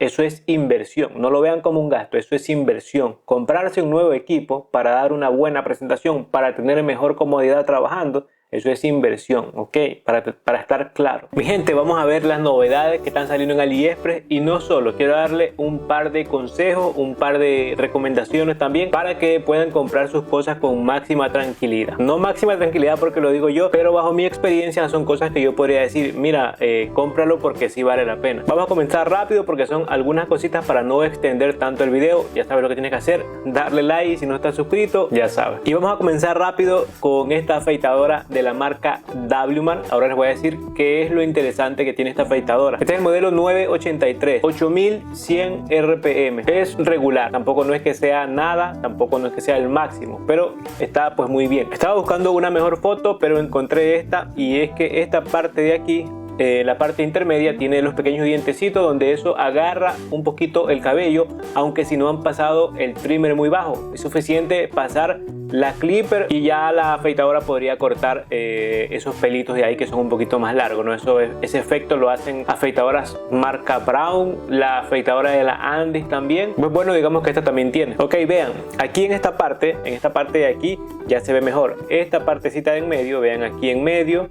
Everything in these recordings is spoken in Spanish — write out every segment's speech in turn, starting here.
Eso es inversión, no lo vean como un gasto, eso es inversión. Comprarse un nuevo equipo para dar una buena presentación, para tener mejor comodidad trabajando, eso es inversión, ¿ok? Para estar claro. Mi gente, vamos a ver las novedades que están saliendo en AliExpress y no solo, quiero darle un par de consejos, un par de recomendaciones también para que puedan comprar sus cosas con máxima tranquilidad. No máxima tranquilidad porque lo digo yo, pero bajo mi experiencia son cosas que yo podría decir, mira, cómpralo porque sí vale la pena. Vamos a comenzar rápido porque son algunas cositas para no extender tanto el video. Ya sabes lo que tienes que hacer, darle like, si no estás suscrito, ya sabes. Y vamos a comenzar rápido con esta afeitadora de la marca WMARK. Ahora les voy a decir qué es lo interesante que tiene esta afeitadora. Este es el modelo 983, 8100 RPM. Es regular, tampoco no es que sea nada, tampoco no es que sea el máximo, pero está pues muy bien. Estaba buscando una mejor foto, pero encontré esta, y es que esta parte de aquí, la parte intermedia, tiene los pequeños dientecitos donde eso agarra un poquito el cabello, aunque si no han pasado el trimmer muy bajo, es suficiente pasar la clipper y ya la afeitadora podría cortar esos pelitos de ahí que son un poquito más largos, ¿no? Ese efecto lo hacen afeitadoras marca Brown, la afeitadora de la Andis también. Pues bueno, digamos que esta también tiene. Ok, vean, aquí en esta parte de aquí ya se ve mejor. Esta partecita de en medio, vean aquí en medio,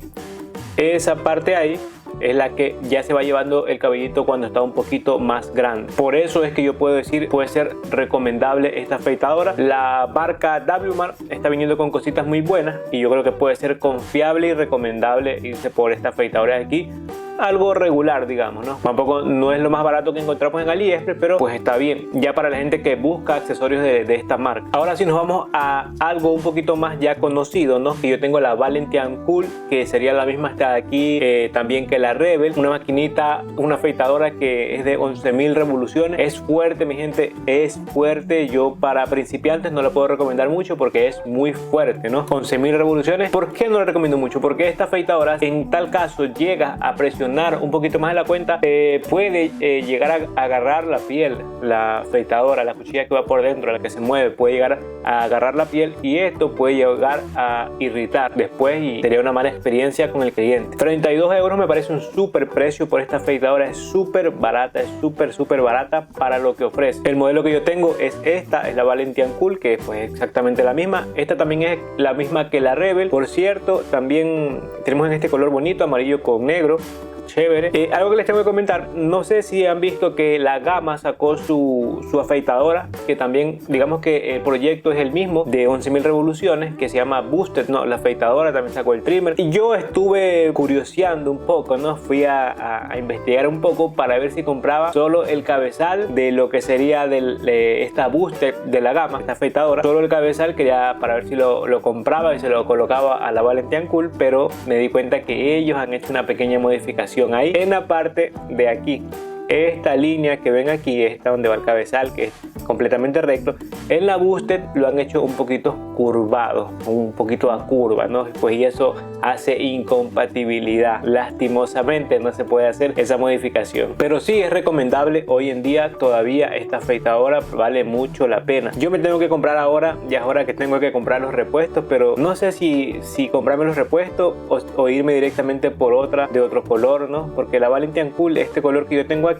esa parte ahí es la que ya se va llevando el cabellito cuando está un poquito más grande. Por eso es que yo puedo decir, puede ser recomendable esta afeitadora. La marca WMARK está viniendo con cositas muy buenas y yo creo que puede ser confiable y recomendable irse por esta afeitadora de aquí. Algo regular, digamos, ¿no? Tampoco no es lo más barato que encontramos en AliExpress, pero pues está bien, ya para la gente que busca accesorios de esta marca. Ahora sí nos vamos a algo un poquito más ya conocido, ¿no? Que yo tengo la Valentian Cool, que sería la misma esta de aquí, también que la Rebel. Una maquinita, una afeitadora que es de 11.000 revoluciones. Es fuerte, mi gente, es fuerte. Yo para principiantes no la puedo recomendar mucho porque es muy fuerte, ¿no? 11.000 revoluciones. ¿Por qué no la recomiendo mucho? Porque esta afeitadora, en tal caso, llega a presionar un poquito más de la cuenta, puede llegar a agarrar la piel. La afeitadora, la cuchilla que va por dentro, la que se mueve, puede llegar a agarrar la piel y esto puede llegar a irritar después y sería una mala experiencia con el cliente. 32 euros me parece un súper precio por esta afeitadora. Es súper barata, es súper barata para lo que ofrece. El modelo que yo tengo es esta, es la Valentian Cool, que pues es exactamente la misma. Esta también es la misma que la Rebel, por cierto. También tenemos en este color bonito, amarillo con negro, chévere. Algo que les tengo que comentar, no sé si han visto que la Gama sacó su afeitadora, que también digamos que el proyecto es el mismo, de 11.000 revoluciones, que se llama Boosted, ¿no? La afeitadora también sacó el trimmer y yo estuve curioseando un poco, ¿no? Fui a investigar un poco para ver si compraba solo el cabezal de lo que sería de esta Boosted de la Gama, esta afeitadora, solo el cabezal, quería para ver si lo compraba y se lo colocaba a la Valentian Cool, pero me di cuenta que ellos han hecho una pequeña modificación ahí en la parte de aquí. Esta línea que ven aquí, esta donde va el cabezal, que es completamente recto, en la Boosted lo han hecho un poquito curvado, un poquito a curva, ¿no? Pues y eso hace incompatibilidad. Lastimosamente no se puede hacer esa modificación, pero sí es recomendable. Hoy en día todavía esta afeitadora vale mucho la pena. Yo me tengo que comprar ahora, ya es hora que tengo que comprar los repuestos, pero no sé si comprarme los repuestos o irme directamente por otra de otro color, ¿no? Porque la Valentian Cool, este color que yo tengo aquí,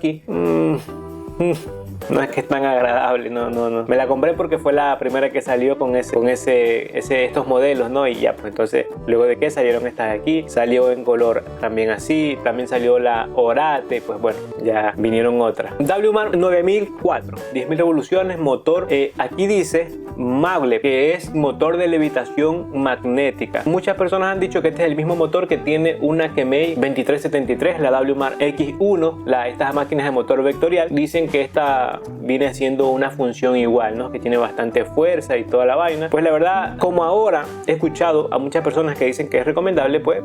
no es que es tan agradable, no. Me la compré porque fue la primera que salió con estos modelos, ¿no? Y ya, pues entonces, luego de que salieron estas de aquí, salió en color también así, también salió la Orate, pues bueno, ya vinieron otras. WMARK 9004, 10.000 revoluciones, motor, aquí dice Maglev, que es motor de levitación magnética. Muchas personas han dicho que este es el mismo motor que tiene una Kemei 2373, la WMARK X1, estas máquinas de motor vectorial. Dicen que esta viene siendo una función igual, ¿no? Que tiene bastante fuerza y toda la vaina. Pues la verdad, como ahora he escuchado a muchas personas que dicen que es recomendable, pues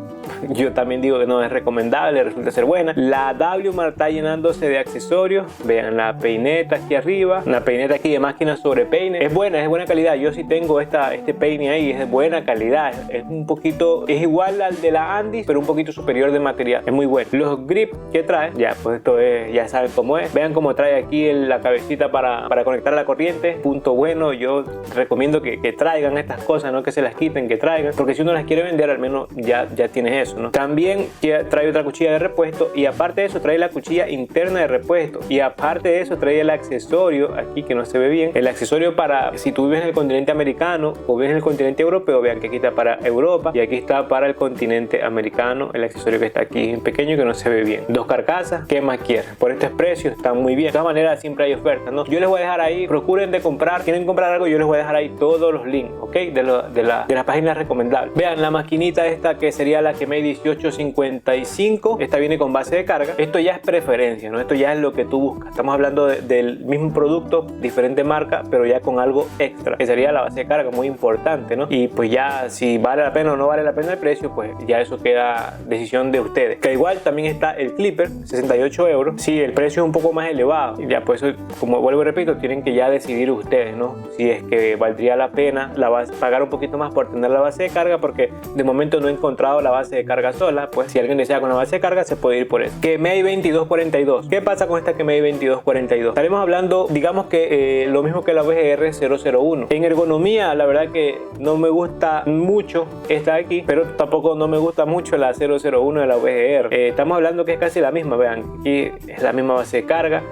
yo también digo que no es recomendable, resulta ser buena. La WMARK está llenándose de accesorios. Vean la peineta aquí arriba, una peineta aquí de máquina sobre peine. Es buena buena calidad. Yo sí tengo este peine ahí, es de buena calidad, es un poquito, es igual al de la Andis, pero un poquito superior de material, es muy bueno. Los grips que trae, ya pues esto es, ya saben cómo es. Vean cómo trae aquí la cabecita para conectar a la corriente. Punto bueno, yo recomiendo que traigan estas cosas, no que se las quiten, que traigan, porque si uno las quiere vender, al menos ya tienes eso, ¿no? También trae otra cuchilla de repuesto, y aparte de eso trae la cuchilla interna de repuesto, y aparte de eso trae el accesorio aquí que no se ve bien, el accesorio para si tú vives en el continente americano o vives en el continente europeo. Vean que aquí está para Europa y aquí está para el continente americano, el accesorio que está aquí en pequeño que no se ve bien. 2 carcasas, ¿qué más quieres? Por estos precios están muy bien. De todas maneras siempre hay ofertas, ¿no? Yo les voy a dejar ahí, procuren de comprar, quieren comprar algo, yo les voy a dejar ahí todos los links, ¿ok? De las páginas recomendables. Vean la maquinita esta que sería la Kemei 1855, esta viene con base de carga. Esto ya es preferencia, ¿no? Esto ya es lo que tú buscas. Estamos hablando del mismo producto, diferente marca, pero ya con algo extra, que sería la base de carga, muy importante, ¿no? Y pues ya si vale la pena o no vale la pena el precio, pues ya eso queda decisión de ustedes. Que igual también está el clipper, 68 euros. Sí, el precio es un poco más elevado, ya pues eso, como vuelvo y repito, tienen que ya decidir ustedes, ¿no? Si es que valdría la pena pagar un poquito más por tener la base de carga, porque de momento no he encontrado la base de carga sola. Pues si alguien desea con la base de carga, se puede ir por eso. Kemei 2242. ¿Qué pasa con esta Kemei 2242? Estaremos hablando, digamos que lo mismo que la VGR 001. En ergonomía, la verdad que no me gusta mucho esta de aquí, pero tampoco no me gusta mucho la 001 de la VGR. Estamos hablando que es casi la misma. Vean, aquí es la misma base de carga.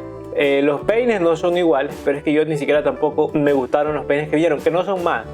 Los peines no son iguales, pero es que yo ni siquiera tampoco me gustaron los peines que vieron, que no son mal.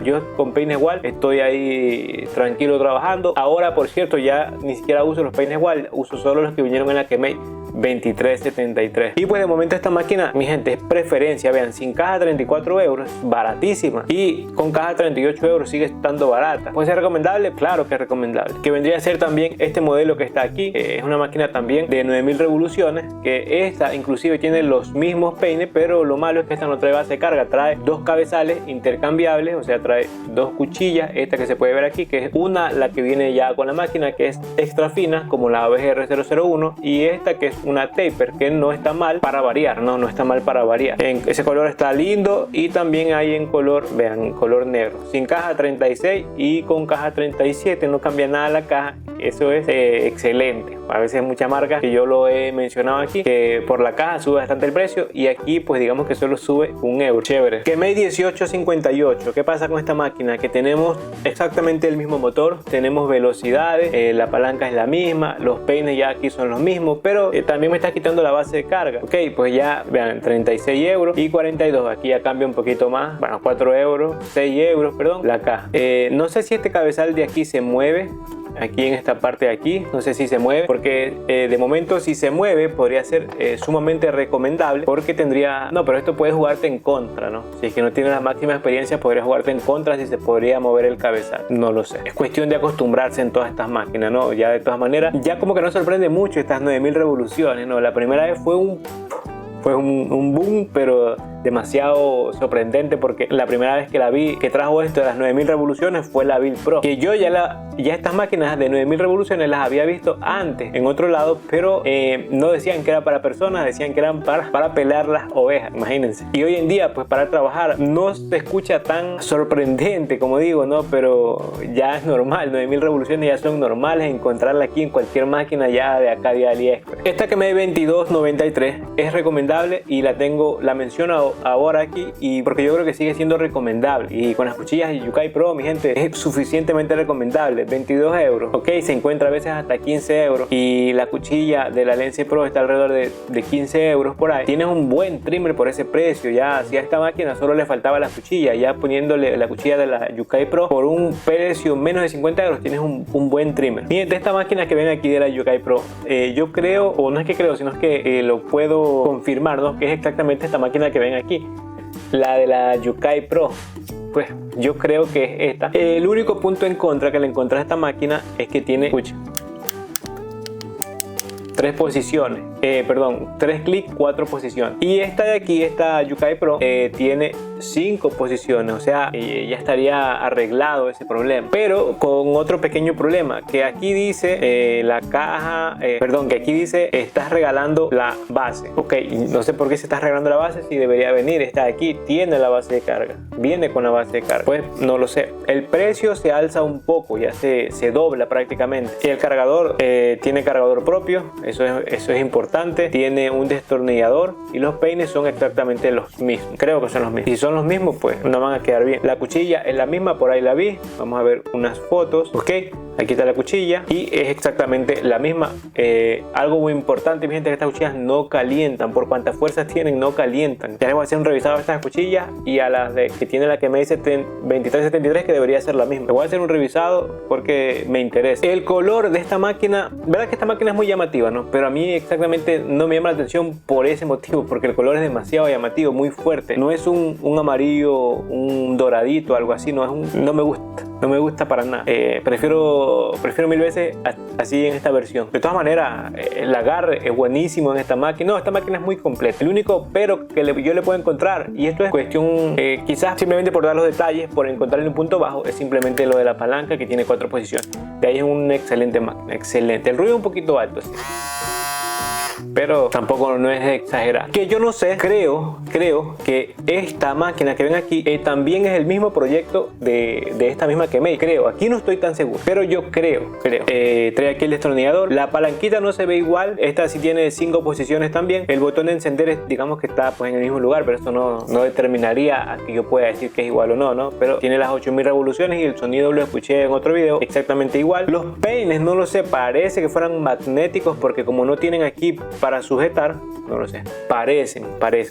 Yo con peines igual estoy ahí tranquilo trabajando. Ahora, por cierto, ya ni siquiera uso los peines igual, uso solo los que vinieron en la Kemei 2373. Y pues de momento esta máquina, mi gente, es preferencia. Vean, sin caja 34 euros, baratísima, y con caja 38 euros sigue estando barata. ¿Puede ser recomendable? Claro que es recomendable. Que vendría a ser también este modelo que está aquí. Es una máquina también de 9000 revoluciones, que esta inclusive tiene los mismos peines, pero lo malo es que esta no trae base de carga. Trae 2 cabezales intercambiables, o sea, trae 2 cuchillas. Esta que se puede ver aquí, que es una, la que viene ya con la máquina, que es extra fina, como la VGR 001, y esta que es una taper, que no está mal para variar, no está mal para variar. Ese color está lindo, y también hay en color, vean, color negro, sin caja 36 y con caja 37, no cambia nada la caja. Eso es excelente. A veces muchas marcas, que yo lo he mencionado aquí, que por la caja sube bastante el precio, y aquí pues digamos que solo sube 1 euro. Chévere. Kemei 1858. ¿Qué pasa con esta máquina? Que tenemos exactamente el mismo motor, tenemos velocidades, la palanca es la misma, los peines ya aquí son los mismos, pero también me está quitando la base de carga. Ok, pues ya vean, 36 euros y 42. Aquí ya cambia un poquito más, bueno, 4 euros, 6 euros, perdón, la caja. No sé si este cabezal de aquí se mueve. Aquí en esta parte de aquí, no sé si se mueve, porque de momento si se mueve podría ser sumamente recomendable, porque tendría, no, pero esto puede jugarte en contra, ¿no? Si es que no tienes la máxima experiencia, podría jugarte en contra si se podría mover el cabezal, no lo sé. Es cuestión de acostumbrarse en todas estas máquinas, ¿no? Ya de todas maneras, ya como que no sorprende mucho estas 9000 revoluciones, ¿no? La primera vez fue un boom, pero demasiado sorprendente, porque la primera vez que la vi, que trajo esto de las 9000 revoluciones, fue la Build Pro, que yo ya estas máquinas de 9000 revoluciones las había visto antes en otro lado, pero no decían que era para personas, decían que eran para pelar las ovejas, imagínense. Y hoy en día, pues para trabajar no se escucha tan sorprendente como digo, ¿no? Pero ya es normal, 9000 revoluciones ya son normales, encontrarla aquí en cualquier máquina ya de acá de AliExpress. Esta Kemei 2293 es recomendable, y la menciono ahora aquí, y porque yo creo que sigue siendo recomendable, y con las cuchillas de Yukai Pro, mi gente, es suficientemente recomendable. 22 euros, ok, se encuentra a veces hasta 15 euros, y la cuchilla de la Lense Pro está alrededor de 15 euros por ahí. Tienes un buen trimmer por ese precio. Ya si a esta máquina solo le faltaba la cuchilla, ya poniéndole la cuchilla de la Yukai Pro por un precio menos de 50 euros tienes un buen trimmer. Miren, de esta máquina que ven aquí de la Yukai Pro, yo creo, o no es que creo, sino es que lo puedo confirmar, ¿no? Que es exactamente esta máquina que ven aquí, la de la Yukai Pro. Pues yo creo que es esta. El único punto en contra que le encontré a esta máquina es que tiene, escucha, 3 posiciones. 3 clics, 4 posiciones. Y esta de aquí, esta Yukai Pro, tiene 5 posiciones, o sea, ya estaría arreglado ese problema. Pero con otro pequeño problema, que aquí dice que aquí dice estás regalando la base. Ok, no sé por qué se está regalando la base si debería venir. Esta de aquí tiene la base de carga, viene con la base de carga. Pues no lo sé. El precio se alza un poco, ya se dobla prácticamente. Y el cargador tiene cargador propio, eso es importante. Tiene un destornillador y los peines son exactamente los mismos. Creo que son los mismos. Si son los mismos, pues no van a quedar bien. La cuchilla es la misma, por ahí la vi. Vamos a ver unas fotos. Ok, aquí está la cuchilla y es exactamente la misma. Algo muy importante, mi gente, que estas cuchillas no calientan. Por cuantas fuerzas tienen, no calientan. Ya les voy a hacer un revisado de estas cuchillas y a las que tiene la que me dice 2373, que debería ser la misma. Le voy a hacer un revisado porque me interesa. El color de esta máquina, verdad que esta máquina es muy llamativa, ¿no? Pero a mí exactamente no me llama la atención por ese motivo, porque el color es demasiado llamativo, muy fuerte. No es un amarillo, un doradito, algo así. No me gusta. No me gusta para nada. Prefiero mil veces así en esta versión. De todas maneras, el agarre es buenísimo en esta máquina. No, esta máquina es muy completa. El único pero que yo le puedo encontrar, y esto es cuestión quizás simplemente por dar los detalles, por encontrarle un punto bajo, es simplemente lo de la palanca, que tiene 4 posiciones. De ahí es una excelente máquina, excelente. El ruido es un poquito alto, sí, pero tampoco no es exagerar. Que yo no sé, creo que esta máquina que ven aquí también es el mismo proyecto de esta misma que me creo. Aquí no estoy tan seguro, pero yo creo. Trae aquí el destornillador. La palanquita no se ve igual. Esta sí tiene 5 posiciones también. El botón de encender digamos que está pues en el mismo lugar, pero esto no determinaría a que yo pueda decir que es igual o no, pero tiene las 8000 revoluciones y el sonido lo escuché en otro video exactamente igual. Los peines no lo sé, parece que fueran magnéticos, porque como no tienen aquí para sujetar, no lo sé, parecen.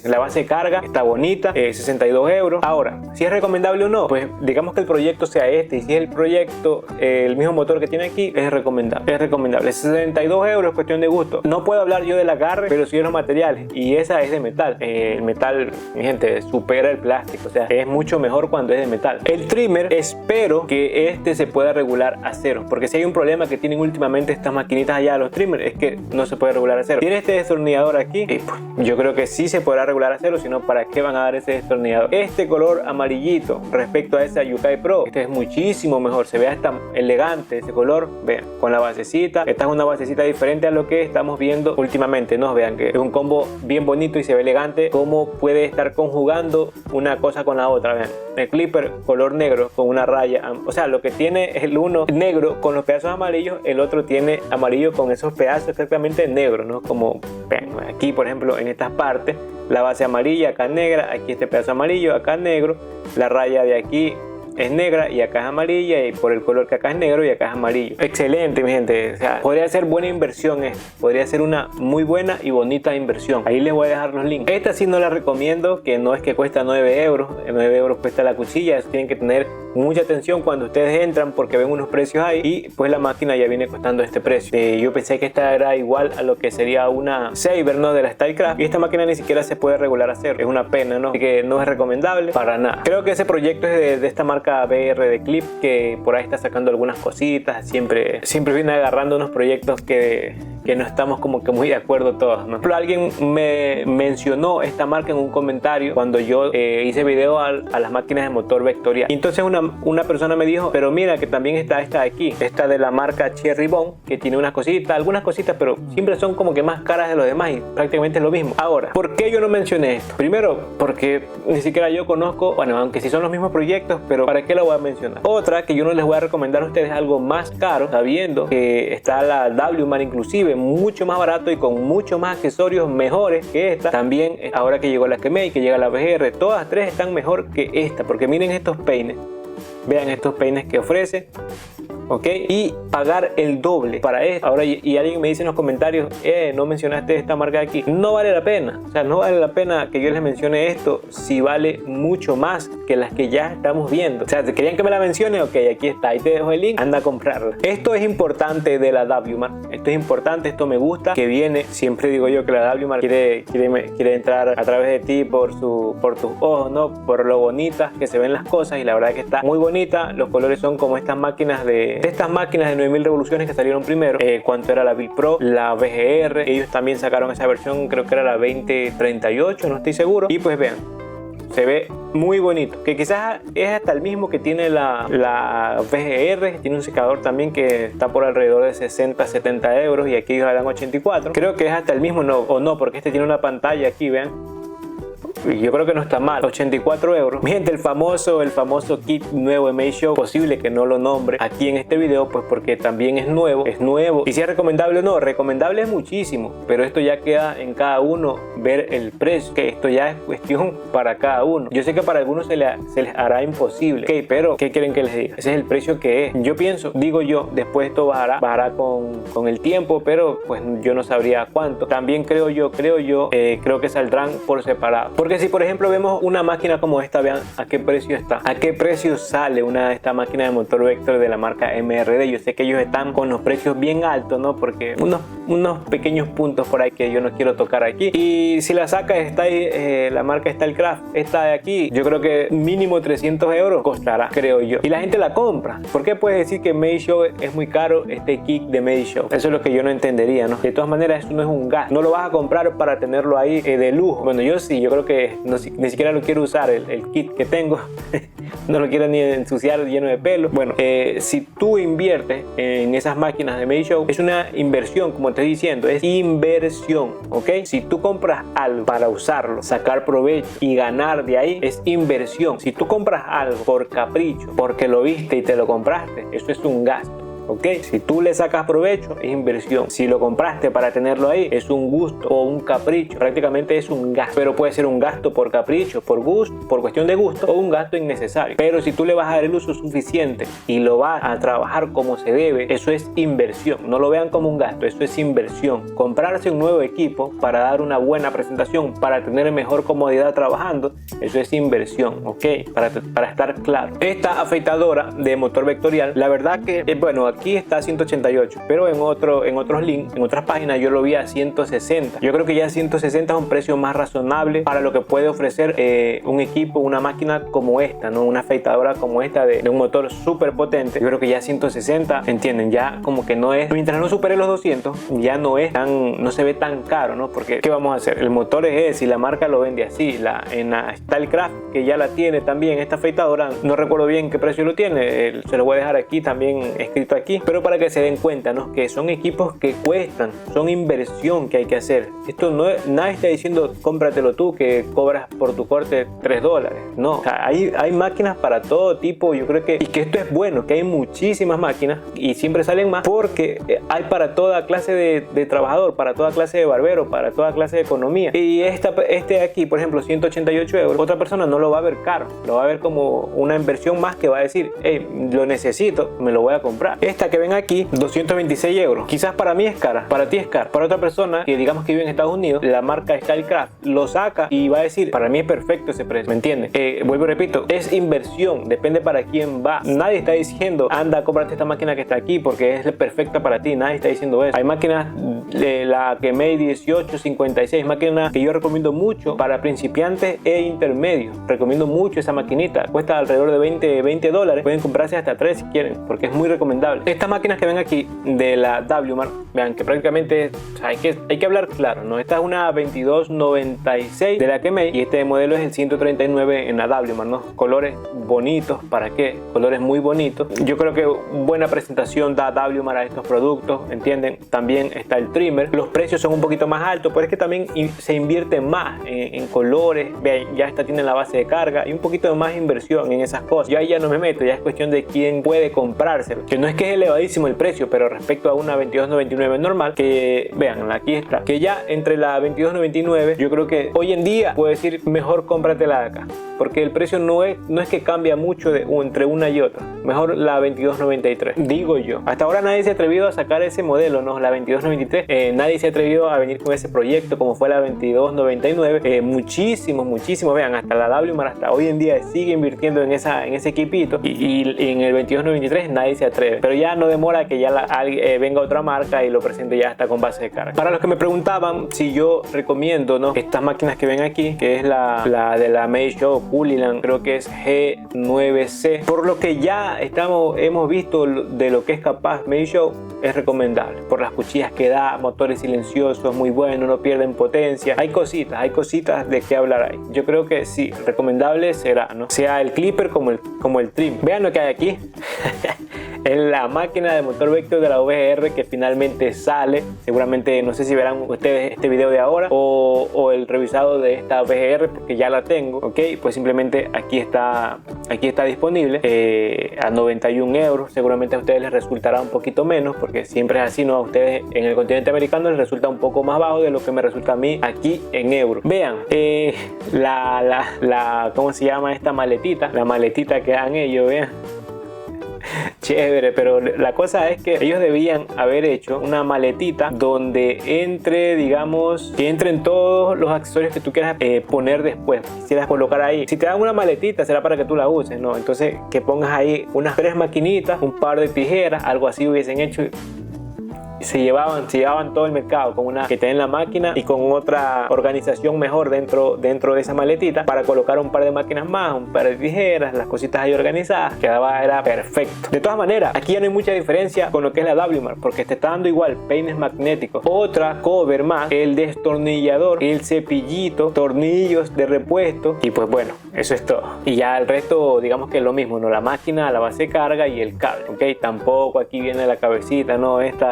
La base de carga está bonita, 62 euros. Ahora, si es recomendable o no, pues digamos que el proyecto sea este, y si es el proyecto el mismo motor que tiene aquí, es recomendable. 62 euros es cuestión de gusto. No puedo hablar yo del agarre, pero sí de los materiales, y esa es de metal. El metal, mi gente, supera el plástico, o sea, es mucho mejor cuando es de metal. El trimmer, espero que este se pueda regular a cero, porque si hay un problema que tienen últimamente estas maquinitas allá, los trimmers, es que no se puede regular a cero. Tiene este destornillador aquí, y pues yo creo que sí se podrá regular a cero, si no, ¿para qué van a dar ese destornillador? Este color amarillito respecto a esa Yukai Pro, este es muchísimo mejor, se ve hasta elegante ese color. Vean, con la basecita, esta es una basecita diferente a lo que estamos viendo últimamente, ¿no? Vean que es un combo bien bonito y se ve elegante, cómo puede estar conjugando una cosa con la otra. Vean, el clipper color negro con una raya, o sea, lo que tiene es el uno negro con los pedazos amarillos, el otro tiene amarillo con esos pedazos exactamente negros, ¿no? Como vean, aquí por ejemplo en estas partes, la base amarilla, acá negra, aquí este pedazo amarillo, acá negro, la raya de aquí es negra y acá es amarilla, y por el color que acá es negro y acá es amarillo. Excelente, mi gente, o sea, podría ser buena inversión esto, podría ser una muy buena y bonita inversión. Ahí les voy a dejar los links. Esta sí no la recomiendo, que no es que cuesta 9 euros, 9 euros cuesta la cuchilla. Eso tienen que tener mucha atención cuando ustedes entran, porque ven unos precios ahí y pues la máquina ya viene costando este precio. Yo pensé que esta era igual a lo que sería una Saber, ¿no? De la StyleCraft, y esta máquina ni siquiera se puede regular a cero. Es una pena, ¿no? Así que no es recomendable para nada. Creo que ese proyecto es de esta marca BR de Clip, que por ahí está sacando algunas cositas. Siempre viene agarrando unos proyectos que no estamos como que muy de acuerdo todos, ¿no? Pero alguien me mencionó esta marca en un comentario cuando yo hice video a las máquinas de motor vectorial. Y entonces una persona me dijo, pero mira que también está esta de aquí, esta de la marca Cherry Bone, que tiene unas cositas, algunas cositas, pero siempre son como que más caras de los demás y prácticamente es lo mismo. Ahora, ¿por qué yo no mencioné esto? Primero, porque ni siquiera yo conozco, bueno, aunque sí son los mismos proyectos, pero ¿para qué lo voy a mencionar? Otra, que yo no les voy a recomendar a ustedes algo más caro, sabiendo que está la WMAN, inclusive mucho más barato y con muchos más accesorios mejores que esta. También ahora que llegó la Kemei, que llega la BR, todas tres están mejor que esta, porque miren estos peines. Vean estos peines que ofrece, ¿ok? Y pagar el doble para esto. Ahora, y alguien me dice en los comentarios, no mencionaste esta marca de aquí. No vale la pena, o sea, no vale la pena que yo les mencione esto si vale mucho más que las que ya estamos viendo. O sea, si querían que me la mencione, ok, aquí está, ahí te dejo el link, anda a comprarla. Esto es importante de la WMAN, esto es importante, esto me gusta, que viene, siempre digo yo que la WMAN quiere entrar a través de ti por tus ojos, ¿no? Por lo bonitas que se ven las cosas, y la verdad que está muy bonita. Los colores son como estas máquinas de de estas máquinas de 9000 revoluciones que salieron primero, cuánto era la Build Pro, la VGR, ellos también sacaron esa versión, creo que era la 2038, no estoy seguro. Y pues vean, se ve muy bonito, que quizás es hasta el mismo que tiene la VGR, tiene un secador también que está por alrededor de 60-70 euros y aquí ellos le dan 84. Creo que es hasta el mismo, no, o no, porque este tiene una pantalla aquí, vean. Yo creo que no está mal, 84 euros. Mi gente, el famoso kit nuevo de Made Show, posible que no lo nombre aquí en este video, pues porque también es nuevo. Y si es recomendable o no, recomendable es muchísimo, pero esto ya queda en cada uno ver el precio, que esto ya es cuestión para cada uno. Yo sé que para algunos se les hará imposible, ok, pero ¿qué quieren que les diga? Ese es el precio que es. Yo pienso, digo yo, después esto bajará con el tiempo, pero pues yo no sabría cuánto. También creo que saldrán por separado. Porque si por ejemplo vemos una máquina como esta, vean a qué precio está, a qué precio sale esta máquina de motor Vector de la marca MRD. Yo sé que ellos están con los precios bien altos, ¿no? Porque unos pequeños puntos por ahí que yo no quiero tocar aquí. Y si la saca está ahí, la marca StyleCraft, esta de aquí, yo creo que mínimo 300 euros costará, creo yo. Y la gente la compra. ¿Por qué puedes decir que Made Show es muy caro este kit de Made Show? Eso es lo que yo no entendería, ¿no? De todas maneras, eso no es un gasto. No lo vas a comprar para tenerlo ahí de lujo. Bueno, yo sí, yo creo que ni siquiera lo quiero usar, el kit que tengo. No lo quiero ni ensuciar lleno de pelo. Bueno, si tú inviertes en esas máquinas de Made Show, es una inversión, como te estoy diciendo, es inversión, ¿ok? Si tú compras algo para usarlo, sacar provecho y ganar de ahí, es inversión. Si tú compras algo por capricho, porque lo viste y te lo compraste, eso es un gasto. ¿Ok? Si tú le sacas provecho, es inversión. Si lo compraste para tenerlo ahí, es un gusto o un capricho. Prácticamente es un gasto. Pero puede ser un gasto por capricho, por gusto, por cuestión de gusto, o un gasto innecesario. Pero si tú le vas a dar el uso suficiente y lo vas a trabajar como se debe, eso es inversión. No lo vean como un gasto, eso es inversión. Comprarse un nuevo equipo para dar una buena presentación, para tener mejor comodidad trabajando, eso es inversión, ¿ok? Para estar claro. Esta afeitadora de motor vectorial, la verdad que, bueno, aquí está a 188, pero en otros links, en otras páginas yo lo vi a 160. Yo creo que ya 160 es un precio más razonable para lo que puede ofrecer un equipo, una máquina como esta, ¿no? Una afeitadora como esta de un motor súper potente. Yo creo que ya 160, entienden, ya como que no es, mientras no supere los 200, ya no se ve tan caro, ¿no? Porque ¿qué vamos a hacer? El motor es ese y la marca lo vende así. En la StyleCraft, que ya la tiene también esta afeitadora, no recuerdo bien qué precio lo tiene, se lo voy a dejar aquí también escrito aquí, pero para que se den cuenta, ¿no? Que son equipos que cuestan, son inversión que hay que hacer. Esto nadie está diciendo cómpratelo tú que cobras por tu corte $3, no, o sea, hay máquinas para todo tipo. Yo creo que esto es bueno, que hay muchísimas máquinas y siempre salen más porque hay para toda clase de trabajador, para toda clase de barbero, para toda clase de economía. Y este de aquí, por ejemplo, 188 euros, otra persona no lo va a ver caro, lo va a ver como una inversión más, que va a decir, hey, lo necesito, me lo voy a comprar. Esta que ven aquí, 226 euros. Quizás para mí es cara, para ti es cara. Para otra persona que digamos que vive en Estados Unidos, la marca StyleCraft lo saca y va a decir, para mí es perfecto ese precio, ¿me entiendes? Vuelvo y repito, es inversión, depende para quién va. Nadie está diciendo, anda, cómprate esta máquina que está aquí porque es perfecta para ti. Nadie está diciendo eso. Hay máquinas, la que Made 1856, máquina que yo recomiendo mucho para principiantes e intermedios. Recomiendo mucho esa maquinita, cuesta alrededor de $20. Pueden comprarse hasta 3 si quieren, porque es muy recomendable. Estas máquinas que ven aquí de la WMAR, vean que prácticamente hay que hablar claro, ¿no? Esta es una 2296 de la que Made y este modelo es el 139 en la WMAR, ¿no? Colores bonitos, ¿para qué? Colores muy bonitos. Yo creo que buena presentación da WMAR a estos productos, ¿entienden? También está el trimmer. Los precios son un poquito más altos, pero es que también se invierte más en colores. Vean, ya esta tiene la base de carga y un poquito de más inversión en esas cosas. Yo ahí ya no me meto, ya es cuestión de quién puede comprárselo. Que no es que es elevadísimo el precio, pero respecto a una 2299 normal, que vean, aquí está, que ya entre la 2299, yo creo que hoy en día puedo decir mejor cómpratela de acá, porque el precio no es que cambia mucho entre una y otra. Mejor la 2293, digo yo. Hasta ahora nadie se ha atrevido a sacar ese modelo, ¿no? La 2293 nadie se atrevió a venir con ese proyecto como fue la 2299. Muchísimos, vean, hasta la WMAR hasta hoy en día sigue invirtiendo en ese equipito, y en el 2293 nadie se atreve, pero ya no demora que ya venga otra marca y lo presente ya hasta con base de carga. Para los que me preguntaban si yo recomiendo, ¿no?, estas máquinas que ven aquí, que es la de la Meisho Pulilan, creo que es G9C, por lo que ya hemos visto de lo que es capaz Meisho, es recomendable por las cuchillas que da, motores silenciosos muy buenos, no pierden potencia. Hay cositas de qué hablar ahí. Yo creo que sí, recomendable será, ¿no?, sea el clipper como el trim. Vean lo que hay aquí. Es la máquina de motor Vector de la VGR que finalmente sale. Seguramente, no sé si verán ustedes este video de ahora o el revisado de esta VGR, porque ya la tengo, ok. Pues simplemente aquí está disponible a 91 euros. Seguramente a ustedes les resultará un poquito menos, porque siempre es así, ¿no? A ustedes en el continente americano les resulta un poco más bajo de lo que me resulta a mí aquí en euros. Vean, ¿cómo se llama esta maletita? La maletita que dan ellos, vean. Chévere, pero la cosa es que ellos debían haber hecho una maletita donde entren todos los accesorios que tú quieras poner después, quisieras colocar ahí. Si te dan una maletita será para que tú la uses, ¿no? Entonces que pongas ahí unas 3 maquinitas, un par de tijeras, algo así hubiesen hecho. Se llevaban todo el mercado con una que tienen la máquina y con otra organización mejor dentro de esa maletita para colocar un par de máquinas más, un par de tijeras, las cositas ahí organizadas. Era perfecto. De todas maneras, aquí ya no hay mucha diferencia con lo que es la WMAR, porque te está dando igual peines magnéticos, otra cover más, el destornillador, el cepillito, tornillos de repuesto, y pues bueno, eso es todo. Y ya el resto, digamos que es lo mismo, ¿no? La máquina, la base de carga y el cable, ok. Tampoco aquí viene la cabecita, no, este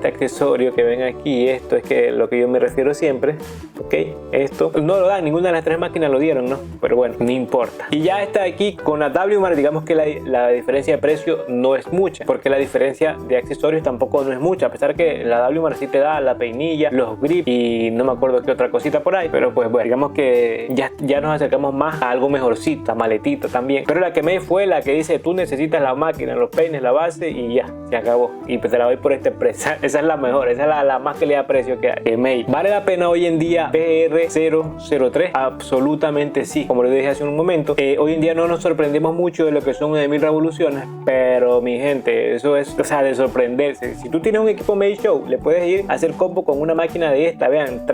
accesorio que ven aquí, esto es que lo que yo me refiero siempre, ok. Esto no lo dan, ninguna de las 3 máquinas lo dieron, ¿no? Pero bueno, no importa. Y ya está aquí con la WMAR, digamos que la diferencia de precio no es mucha, porque la diferencia de accesorios tampoco no es mucha, a pesar que la WMAR sí te da la peinilla, los grips y no me acuerdo qué otra cosita por ahí, pero pues bueno, digamos que ya nos acercamos más a algo mejorcita, maletita también. Pero la que me fue la que dice tú necesitas la máquina, los peines, la base y ya, se acabó. Y pues te la doy por este precio. Esa es la mejor, esa es la más que le da precio que hay. Made. ¿Vale la pena hoy en día BR003? Absolutamente sí. Como les dije hace un momento, hoy en día no nos sorprendemos mucho de lo que son 9000 revoluciones, pero mi gente, eso es, o sea, de sorprenderse. Si tú tienes un equipo Meisho, le puedes ir a hacer combo con una máquina de esta, vean,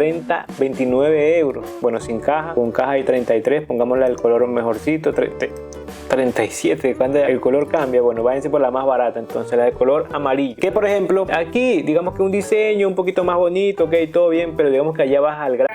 29 euros. Bueno, sin caja, con caja y 33, pongámosle el color mejorcito, 37, cuando el color cambia, bueno, váyanse por la más barata, entonces la de color amarillo, que por ejemplo aquí digamos que un diseño un poquito más bonito, ok, todo bien, pero digamos que allá baja al grano.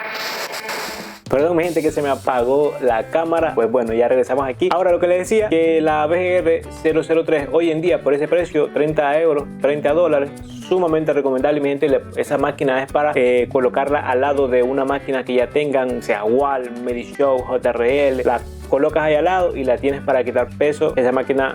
Perdón mi gente que se me apagó la cámara. Pues bueno, ya regresamos aquí. Ahora lo que les decía, que la BGR003 hoy en día por ese precio, 30 euros, 30 dólares, sumamente recomendable mi gente. Esa máquina es para colocarla al lado de una máquina que ya tengan, sea Wall, Medishow, JRL, la colocas ahí al lado y la tienes para quitar peso. Esa máquina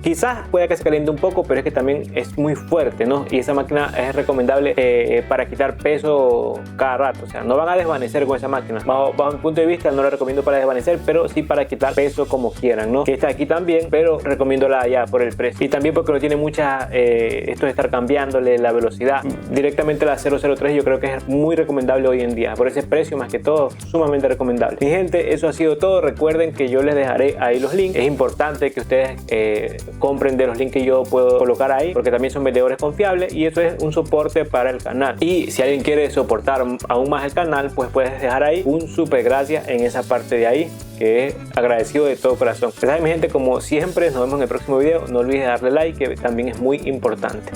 quizás pueda que se caliente un poco, pero es que también es muy fuerte, ¿no? Y esa máquina es recomendable para quitar peso cada rato. O sea, no van a desvanecer con esa máquina. Bajo mi punto de vista no la recomiendo para desvanecer, pero sí para quitar peso como quieran, ¿no? Que está aquí también, pero recomiendo la ya por el precio. Y también porque no tiene mucha, esto de estar cambiándole la velocidad. Directamente la 003 yo creo que es muy recomendable hoy en día. Por ese precio más que todo, sumamente recomendable. Mi gente, eso ha sido todo. Recuerden que yo les dejaré ahí los links. Es importante que ustedes compren de los links que yo puedo colocar ahí, porque también son vendedores confiables y eso es un soporte para el canal. Y si alguien quiere soportar aún más el canal, pues puedes dejar ahí un súper gracias en esa parte de ahí, que es agradecido de todo corazón. Pues, mi gente, como siempre, nos vemos en el próximo video. No olvides darle like, que también es muy importante.